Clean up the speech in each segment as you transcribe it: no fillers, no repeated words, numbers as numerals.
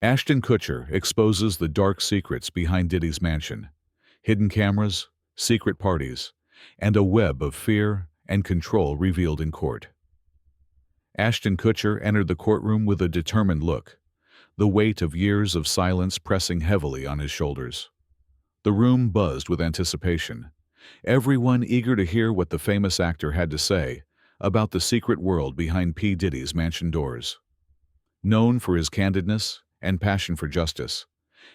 Ashton Kutcher exposes the dark secrets behind Diddy's mansion, hidden cameras, secret parties, and a web of fear and control revealed in court. Ashton Kutcher entered the courtroom with a determined look, the weight of years of silence pressing heavily on his shoulders. The room buzzed with anticipation, everyone eager to hear what the famous actor had to say about the secret world behind P. Diddy's mansion doors. Known for his candidness and passion for justice,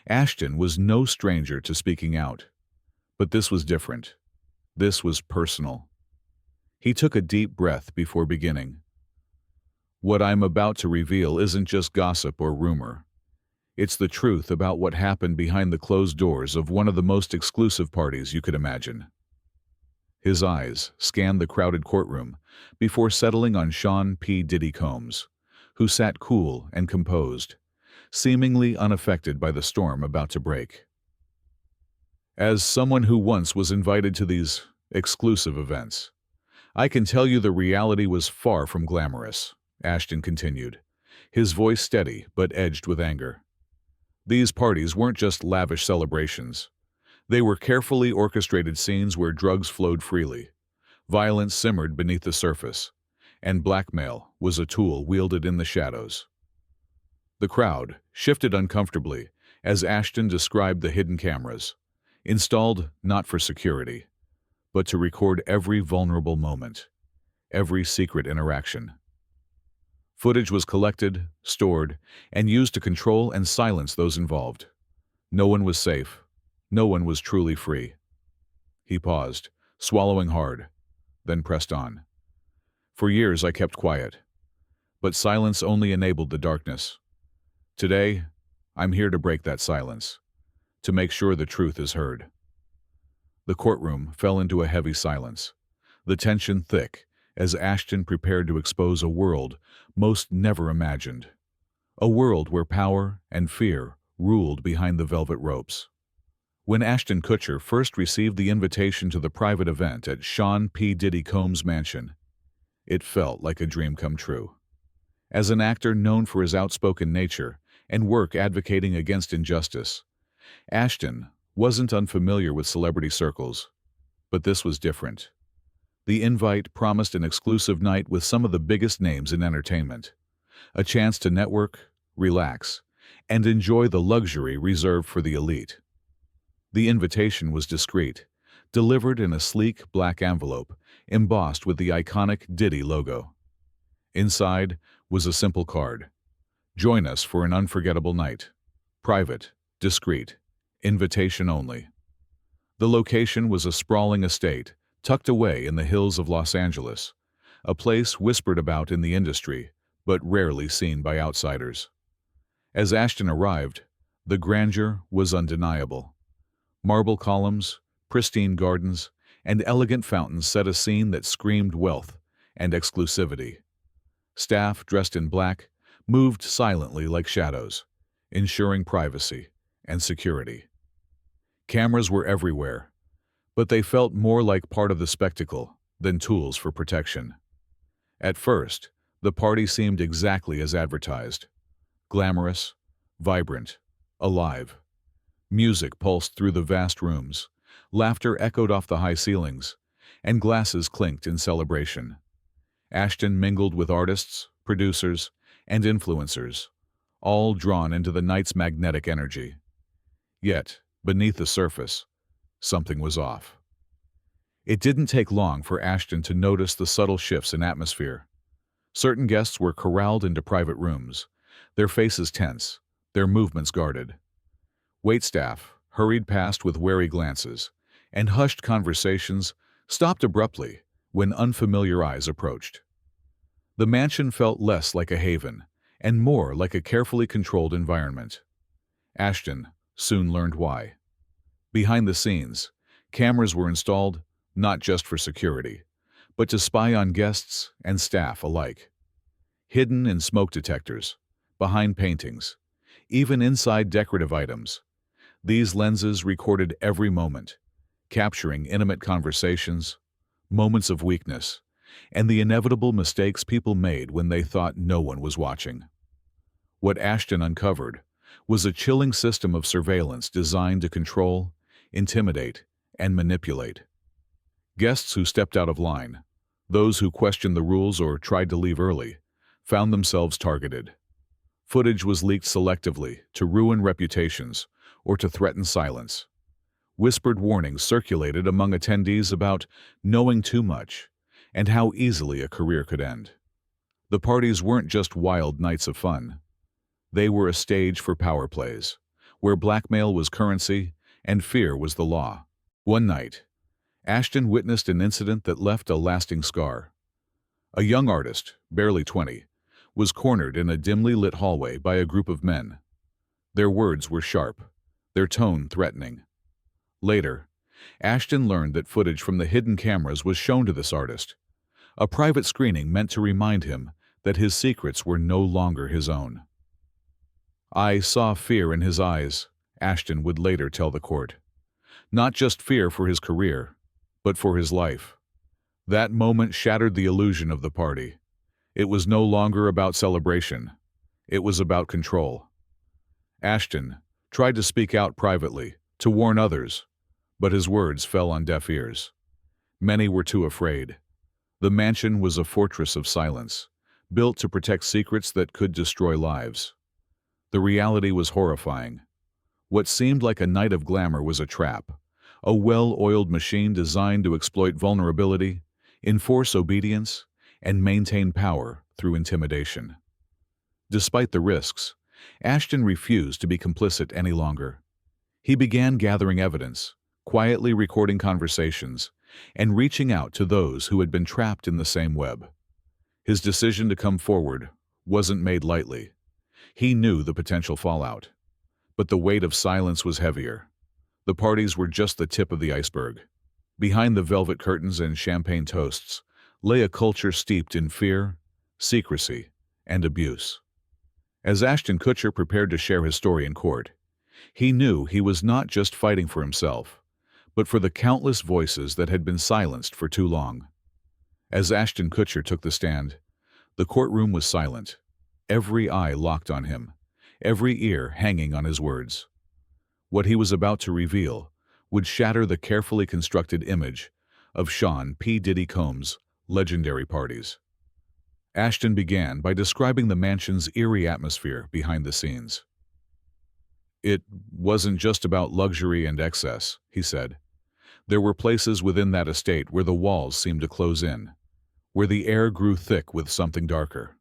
Ashton was no stranger to speaking out. But this was different. This was personal. He took a deep breath before beginning. What I'm about to reveal isn't just gossip or rumor. It's the truth about what happened behind the closed doors of one of the most exclusive parties you could imagine. His eyes scanned the crowded courtroom before settling on Sean P. Diddy Combs, who sat cool and composed, seemingly unaffected by the storm about to break. As someone who once was invited to these exclusive events, I can tell you the reality was far from glamorous, Ashton continued, his voice steady but edged with anger. These parties weren't just lavish celebrations. They were carefully orchestrated scenes where drugs flowed freely, violence simmered beneath the surface, and blackmail was a tool wielded in the shadows. The crowd shifted uncomfortably as Ashton described the hidden cameras, installed not for security, but to record every vulnerable moment, every secret interaction. Footage was collected, stored, and used to control and silence those involved. No one was safe. No one was truly free. He paused, swallowing hard, then pressed on. For years I kept quiet, but silence only enabled the darkness. Today, I'm here to break that silence, to make sure the truth is heard. The courtroom fell into a heavy silence, the tension thick as Ashton prepared to expose a world most never imagined. A world where power and fear ruled behind the velvet ropes. When Ashton Kutcher first received the invitation to the private event at Sean P. Diddy Combs' mansion, it felt like a dream come true. As an actor known for his outspoken nature and work advocating against injustice, Ashton wasn't unfamiliar with celebrity circles. But this was different. The invite promised an exclusive night with some of the biggest names in entertainment, a chance to network, relax, and enjoy the luxury reserved for the elite. The invitation was discreet, delivered in a sleek black envelope embossed with the iconic Diddy logo. Inside was a simple card. Join us for an unforgettable night. Private, discreet, invitation only. The location was a sprawling estate tucked away in the hills of Los Angeles, a place whispered about in the industry but rarely seen by outsiders. As Ashton arrived, the grandeur was undeniable. Marble columns, pristine gardens, and elegant fountains set a scene that screamed wealth and exclusivity. Staff dressed in black moved silently like shadows, ensuring privacy and security. Cameras were everywhere, but they felt more like part of the spectacle than tools for protection. At first, the party seemed exactly as advertised. Glamorous, vibrant, alive. Music pulsed through the vast rooms, laughter echoed off the high ceilings, and glasses clinked in celebration. Ashton mingled with artists, producers, and influencers, all drawn into the night's magnetic energy. Yet, beneath the surface, something was off. It didn't take long for Ashton to notice the subtle shifts in atmosphere. Certain guests were corralled into private rooms, their faces tense, their movements guarded. Waitstaff hurried past with wary glances, and hushed conversations stopped abruptly when unfamiliar eyes approached. The mansion felt less like a haven and more like a carefully controlled environment. Ashton soon learned why. Behind the scenes, cameras were installed not just for security, but to spy on guests and staff alike. Hidden in smoke detectors, behind paintings, even inside decorative items, these lenses recorded every moment, capturing intimate conversations, moments of weakness, and the inevitable mistakes people made when they thought no one was watching. What Ashton uncovered was a chilling system of surveillance designed to control, intimidate, and manipulate. Guests who stepped out of line, those who questioned the rules or tried to leave early, found themselves targeted. Footage was leaked selectively to ruin reputations or to threaten silence. Whispered warnings circulated among attendees about knowing too much and how easily a career could end. The parties weren't just wild nights of fun. They were a stage for power plays, where blackmail was currency and fear was the law. One night, Ashton witnessed an incident that left a lasting scar. A young artist, barely 20, was cornered in a dimly lit hallway by a group of men. Their words were sharp, their tone threatening. Later, Ashton learned that footage from the hidden cameras was shown to this artist, a private screening meant to remind him that his secrets were no longer his own. "I saw fear in his eyes," Ashton would later tell the court. Not just fear for his career, but for his life. That moment shattered the illusion of the party. It was no longer about celebration. It was about control. Ashton tried to speak out privately, to warn others, but his words fell on deaf ears. Many were too afraid. The mansion was a fortress of silence, built to protect secrets that could destroy lives. The reality was horrifying. What seemed like a night of glamour was a trap, a well-oiled machine designed to exploit vulnerability, enforce obedience, and maintain power through intimidation. Despite the risks, Ashton refused to be complicit any longer. He began gathering evidence, quietly recording conversations, and reaching out to those who had been trapped in the same web. His decision to come forward wasn't made lightly. He knew the potential fallout. But the weight of silence was heavier. The parties were just the tip of the iceberg. Behind the velvet curtains and champagne toasts lay a culture steeped in fear, secrecy, and abuse. As Ashton Kutcher prepared to share his story in court, he knew he was not just fighting for himself, but for the countless voices that had been silenced for too long. As Ashton Kutcher took the stand, the courtroom was silent, every eye locked on him, every ear hanging on his words. What he was about to reveal would shatter the carefully constructed image of Sean P. Diddy Combs' legendary parties. Ashton began by describing the mansion's eerie atmosphere behind the scenes. "It wasn't just about luxury and excess," he said. "There were places within that estate where the walls seemed to close in, where the air grew thick with something darker."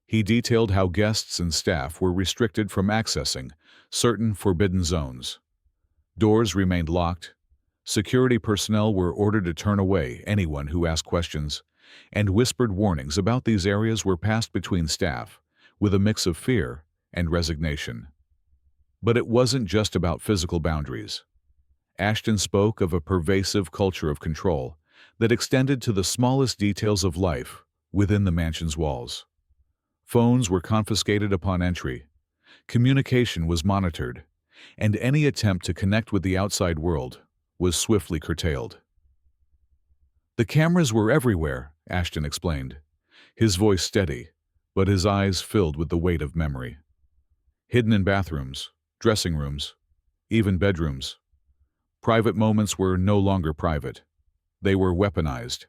He detailed how guests and staff were restricted from accessing certain forbidden zones. Doors remained locked, security personnel were ordered to turn away anyone who asked questions, and whispered warnings about these areas were passed between staff, with a mix of fear and resignation. But it wasn't just about physical boundaries. Ashton spoke of a pervasive culture of control that extended to the smallest details of life within the mansion's walls. Phones were confiscated upon entry, communication was monitored, and any attempt to connect with the outside world was swiftly curtailed. "The cameras were everywhere," Ashton explained, his voice steady, but his eyes filled with the weight of memory. Hidden in bathrooms, dressing rooms, even bedrooms. Private moments were no longer private. They were weaponized.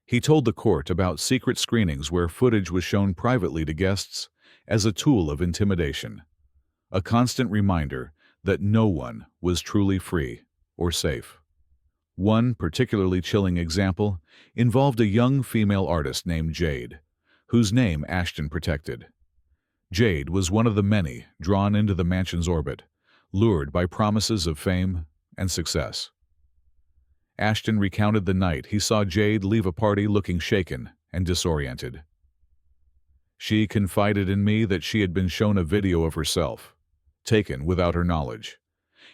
He told the court about secret screenings where footage was shown privately to guests as a tool of intimidation, a constant reminder that no one was truly free or safe. One particularly chilling example involved a young female artist named Jade, whose name Ashton protected. Jade was one of the many drawn into the mansion's orbit, lured by promises of fame and success. Ashton recounted the night he saw Jade leave a party looking shaken and disoriented. "She confided in me that she had been shown a video of herself, taken without her knowledge,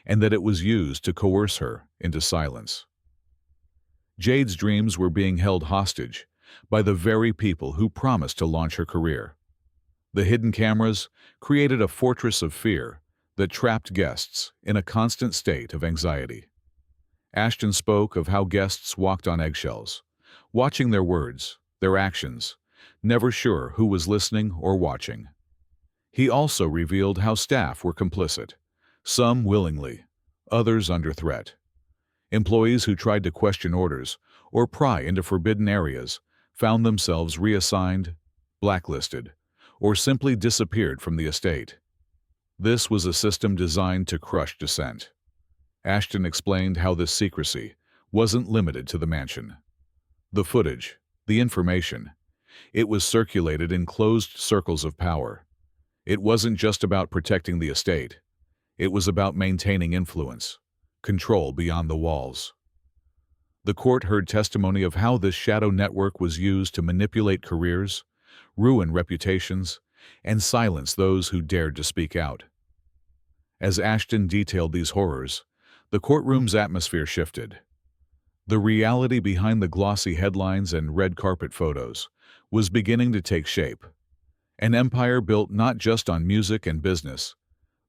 and that it was used to coerce her into silence." Jade's dreams were being held hostage by the very people who promised to launch her career. The hidden cameras created a fortress of fear that trapped guests in a constant state of anxiety. Ashton spoke of how guests walked on eggshells, watching their words, their actions, never sure who was listening or watching. He also revealed how staff were complicit, some willingly, others under threat. Employees who tried to question orders or pry into forbidden areas found themselves reassigned, blacklisted, or simply disappeared from the estate. This was a system designed to crush dissent. Ashton explained how this secrecy wasn't limited to the mansion. The footage, the information, it was circulated in closed circles of power. It wasn't just about protecting the estate. It was about maintaining influence, control beyond the walls. The court heard testimony of how this shadow network was used to manipulate careers, ruin reputations, and silence those who dared to speak out. As Ashton detailed these horrors, the courtroom's atmosphere shifted. The reality behind the glossy headlines and red carpet photos was beginning to take shape. An empire built not just on music and business,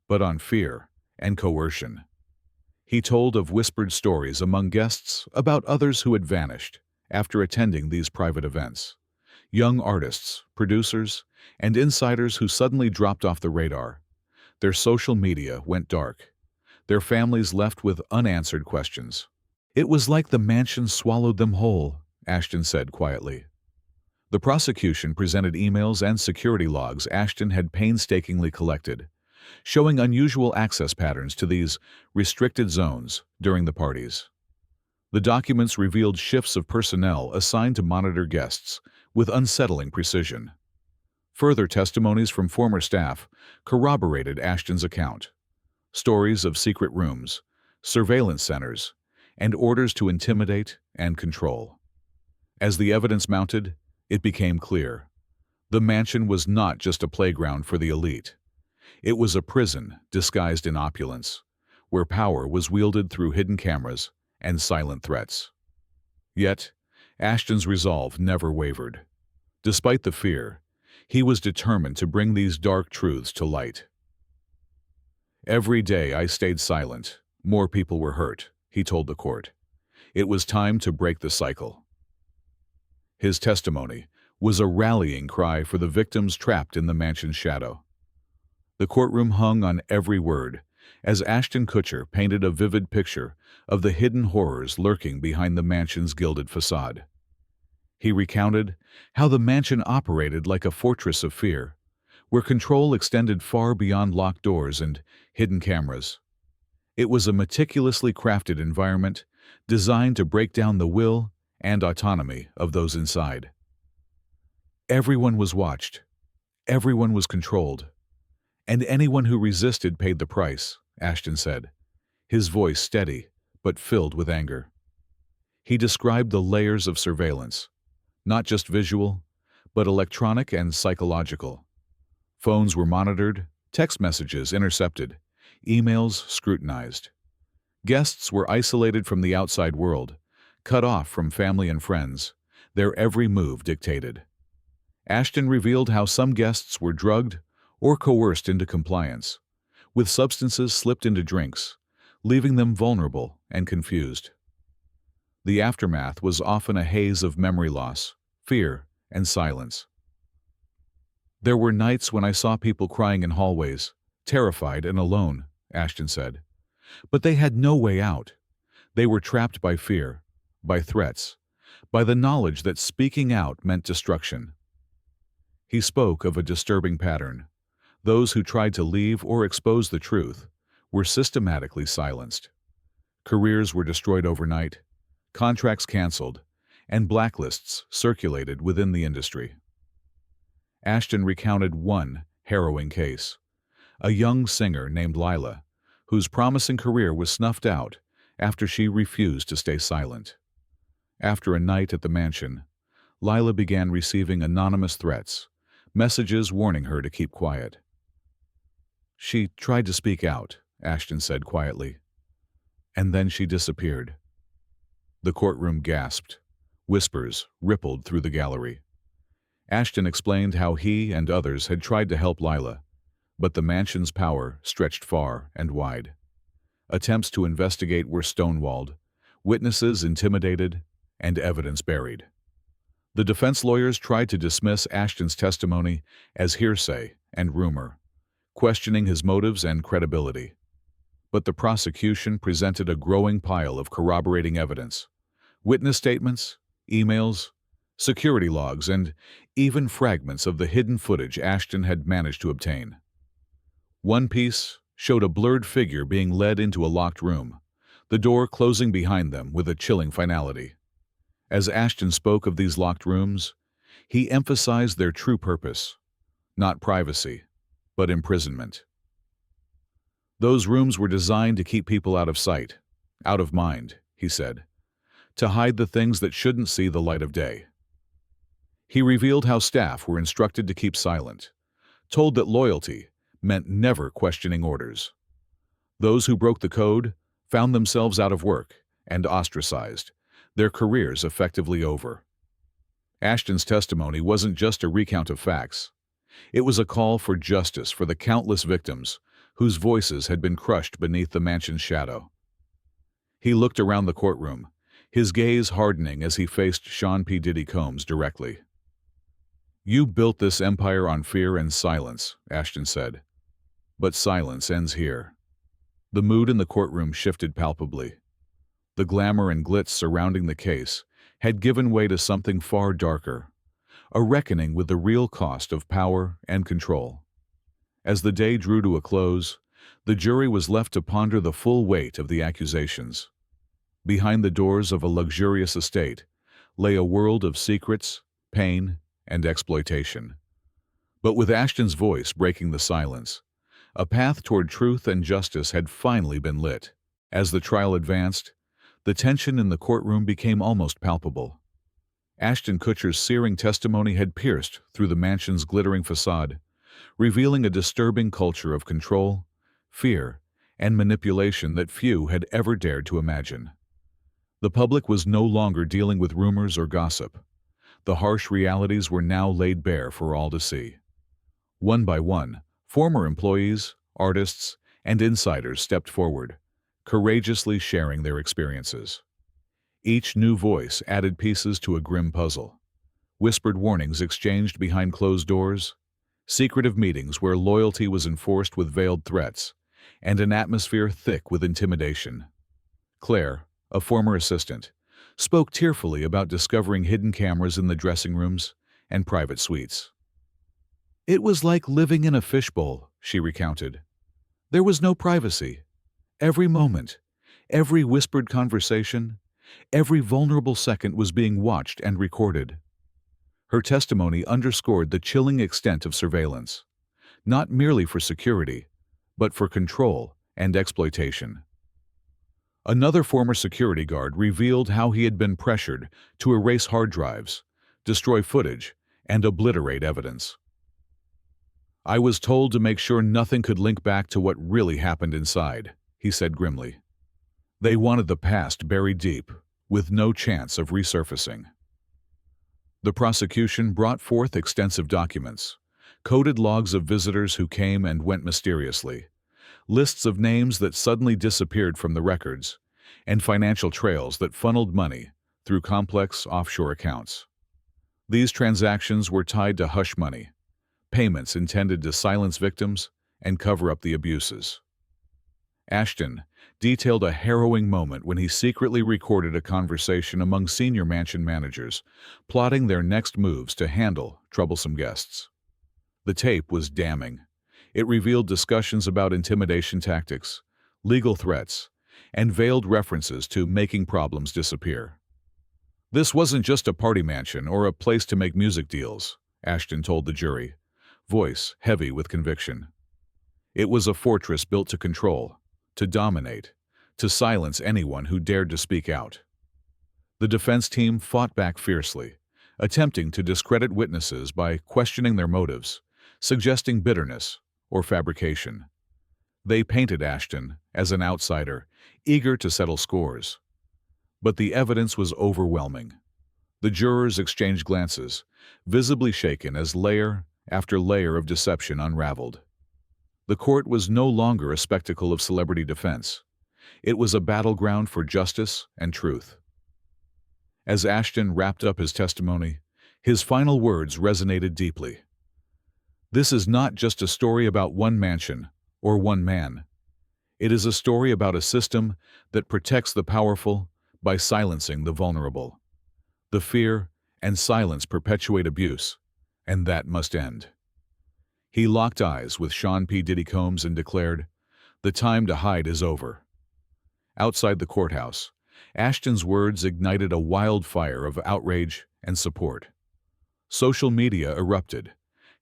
but on fear and coercion. He told of whispered stories among guests about others who had vanished after attending these private events. Young artists, producers, and insiders who suddenly dropped off the radar. Their social media went dark. Their families left with unanswered questions. "It was like the mansion swallowed them whole," Ashton said quietly. The prosecution presented emails and security logs Ashton had painstakingly collected, showing unusual access patterns to these restricted zones during the parties. The documents revealed shifts of personnel assigned to monitor guests with unsettling precision. Further testimonies from former staff corroborated Ashton's account. Stories of secret rooms, surveillance centers, and orders to intimidate and control. As the evidence mounted, it became clear. The mansion was not just a playground for the elite. It was a prison disguised in opulence, where power was wielded through hidden cameras and silent threats. Yet, Ashton's resolve never wavered. Despite the fear, he was determined to bring these dark truths to light. "Every day I stayed silent, more people were hurt," he told the court. It was time to break the cycle. His testimony was a rallying cry for the victims trapped in the mansion's shadow. The courtroom hung on every word, as Ashton Kutcher painted a vivid picture of the hidden horrors lurking behind the mansion's gilded facade. He recounted how the mansion operated like a fortress of fear, where control extended far beyond locked doors and hidden cameras. It was a meticulously crafted environment designed to break down the will and autonomy of those inside. Everyone was watched, everyone was controlled, and anyone who resisted paid the price, Ashton said, his voice steady but filled with anger. He described the layers of surveillance, not just visual, but electronic and psychological. Phones were monitored, text messages intercepted, emails scrutinized. Guests were isolated from the outside world, cut off from family and friends, their every move dictated. Ashton revealed how some guests were drugged or coerced into compliance, with substances slipped into drinks, leaving them vulnerable and confused. The aftermath was often a haze of memory loss, fear, and silence. "There were nights when I saw people crying in hallways, terrified and alone," Ashton said. "But they had no way out. They were trapped by fear, by threats, by the knowledge that speaking out meant destruction." He spoke of a disturbing pattern. Those who tried to leave or expose the truth were systematically silenced. Careers were destroyed overnight, contracts canceled, and blacklists circulated within the industry. Ashton recounted one harrowing case, a young singer named Lila, whose promising career was snuffed out after she refused to stay silent. After a night at the mansion, Lila began receiving anonymous threats, messages warning her to keep quiet. "She tried to speak out," Ashton said quietly, "and then she disappeared." The courtroom gasped. Whispers rippled through the gallery. Ashton explained how he and others had tried to help Lila, but the mansion's power stretched far and wide. Attempts to investigate were stonewalled, witnesses intimidated, and evidence buried. The defense lawyers tried to dismiss Ashton's testimony as hearsay and rumor, questioning his motives and credibility. But the prosecution presented a growing pile of corroborating evidence: witness statements, emails, security logs, and even fragments of the hidden footage Ashton had managed to obtain. One piece showed a blurred figure being led into a locked room, the door closing behind them with a chilling finality. As Ashton spoke of these locked rooms, he emphasized their true purpose: not privacy, but imprisonment. Those rooms were designed to keep people out of sight, out of mind, he said, to hide the things that shouldn't see the light of day. He revealed how staff were instructed to keep silent, told that loyalty meant never questioning orders. Those who broke the code found themselves out of work and ostracized, their careers effectively over. Ashton's testimony wasn't just a recount of facts. It was a call for justice for the countless victims whose voices had been crushed beneath the mansion's shadow. He looked around the courtroom, his gaze hardening as he faced Sean P. Diddy Combs directly. "You built this empire on fear and silence," Ashton said. "But silence ends here." The mood in the courtroom shifted palpably. The glamour and glitz surrounding the case had given way to something far darker, a reckoning with the real cost of power and control. As the day drew to a close, the jury was left to ponder the full weight of the accusations. Behind the doors of a luxurious estate lay a world of secrets, pain, and exploitation. But with Ashton's voice breaking the silence, a path toward truth and justice had finally been lit. As the trial advanced, the tension in the courtroom became almost palpable. Ashton Kutcher's searing testimony had pierced through the mansion's glittering facade, revealing a disturbing culture of control, fear, and manipulation that few had ever dared to imagine. The public was no longer dealing with rumors or gossip. The harsh realities were now laid bare for all to see. One by one, former employees, artists, and insiders stepped forward, courageously sharing their experiences. Each new voice added pieces to a grim puzzle: whispered warnings exchanged behind closed doors, secretive meetings where loyalty was enforced with veiled threats, and an atmosphere thick with intimidation. Claire, a former assistant, spoke tearfully about discovering hidden cameras in the dressing rooms and private suites. "It was like living in a fishbowl," she recounted. "There was no privacy. Every moment, every whispered conversation, every vulnerable second was being watched and recorded." Her testimony underscored the chilling extent of surveillance, not merely for security, but for control and exploitation. Another former security guard revealed how he had been pressured to erase hard drives, destroy footage, and obliterate evidence. "I was told to make sure nothing could link back to what really happened inside," he said grimly. "They wanted the past buried deep, with no chance of resurfacing." The prosecution brought forth extensive documents, coded logs of visitors who came and went mysteriously, lists of names that suddenly disappeared from the records, and financial trails that funneled money through complex offshore accounts. These transactions were tied to hush money, payments intended to silence victims and cover up the abuses. Ashton detailed a harrowing moment when he secretly recorded a conversation among senior mansion managers, plotting their next moves to handle troublesome guests. The tape was damning. It revealed discussions about intimidation tactics, legal threats, and veiled references to making problems disappear. "This wasn't just a party mansion or a place to make music deals," Ashton told the jury, voice heavy with conviction. "It was a fortress built to control, to dominate, to silence anyone who dared to speak out." The defense team fought back fiercely, attempting to discredit witnesses by questioning their motives, suggesting bitterness or fabrication. They painted Ashton as an outsider, eager to settle scores. But the evidence was overwhelming. The jurors exchanged glances, visibly shaken as layer after layer of deception unraveled. The court was no longer a spectacle of celebrity defense. It was a battleground for justice and truth. As Ashton wrapped up his testimony, his final words resonated deeply. This is not just a story about one mansion or one man. It is a story about a system that protects the powerful by silencing the vulnerable. The fear and silence perpetuate abuse, and that must end. He locked eyes with Sean P. Diddy Combs and declared, "The time to hide is over." Outside the courthouse, Ashton's words ignited a wildfire of outrage and support. Social media erupted.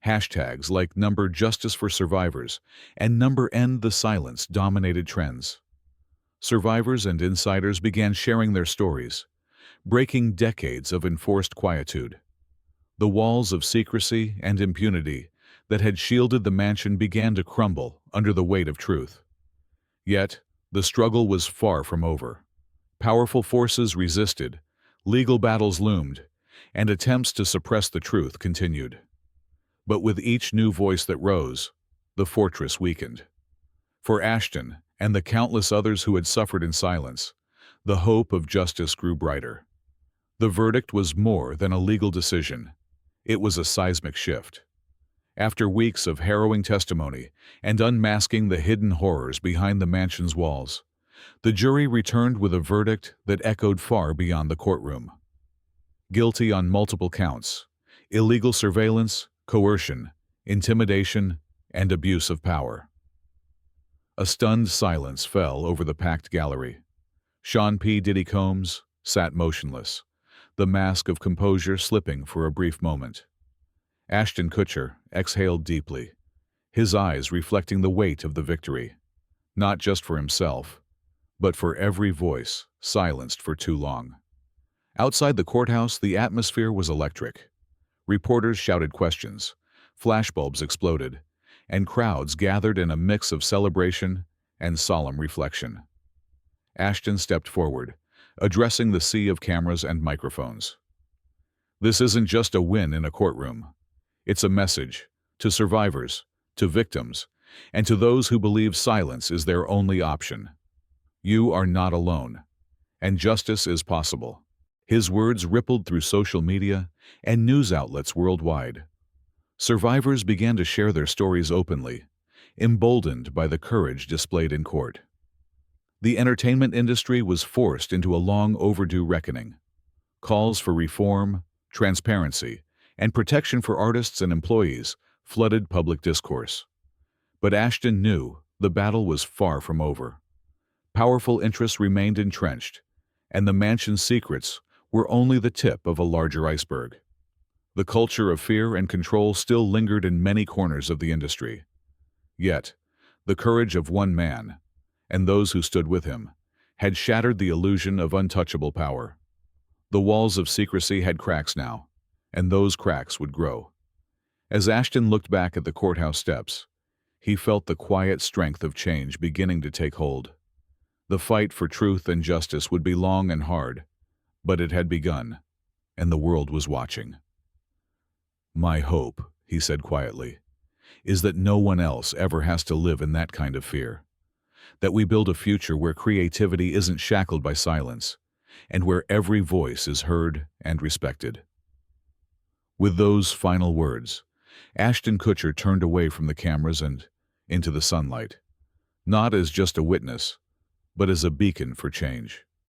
Hashtags like #Justice for Survivors and #End the Silence dominated trends. Survivors and insiders began sharing their stories, breaking decades of enforced quietude. The walls of secrecy and impunity that had shielded the mansion began to crumble under the weight of truth. Yet, the struggle was far from over. Powerful forces resisted, legal battles loomed, and attempts to suppress the truth continued. But with each new voice that rose, the fortress weakened. For Ashton and the countless others who had suffered in silence, the hope of justice grew brighter. The verdict was more than a legal decision. It was a seismic shift. After weeks of harrowing testimony and unmasking the hidden horrors behind the mansion's walls, the jury returned with a verdict that echoed far beyond the courtroom. Guilty on multiple counts: illegal surveillance, coercion, intimidation, and abuse of power. A stunned silence fell over the packed gallery. Sean P. Diddy Combs sat motionless, the mask of composure slipping for a brief moment. Ashton Kutcher exhaled deeply, his eyes reflecting the weight of the victory, not just for himself, but for every voice silenced for too long. Outside the courthouse, the atmosphere was electric. Reporters shouted questions, flashbulbs exploded, and crowds gathered in a mix of celebration and solemn reflection. Ashton stepped forward, addressing the sea of cameras and microphones. "This isn't just a win in a courtroom. It's a message to survivors, to victims, and to those who believe silence is their only option. You are not alone, and justice is possible." His words rippled through social media and news outlets worldwide. Survivors began to share their stories openly, emboldened by the courage displayed in court. The entertainment industry was forced into a long overdue reckoning. Calls for reform, transparency, and protection for artists and employees flooded public discourse. But Ashton knew the battle was far from over. Powerful interests remained entrenched, and the mansion's secrets were only the tip of a larger iceberg. The culture of fear and control still lingered in many corners of the industry. Yet, the courage of one man, and those who stood with him, had shattered the illusion of untouchable power. The walls of secrecy had cracks now, and those cracks would grow. As Ashton looked back at the courthouse steps, he felt the quiet strength of change beginning to take hold. The fight for truth and justice would be long and hard, but it had begun, and the world was watching. "My hope," he said quietly, "is that no one else ever has to live in that kind of fear. That we build a future where creativity isn't shackled by silence, and where every voice is heard and respected." With those final words, Ashton Kutcher turned away from the cameras and into the sunlight, not as just a witness, but as a beacon for change.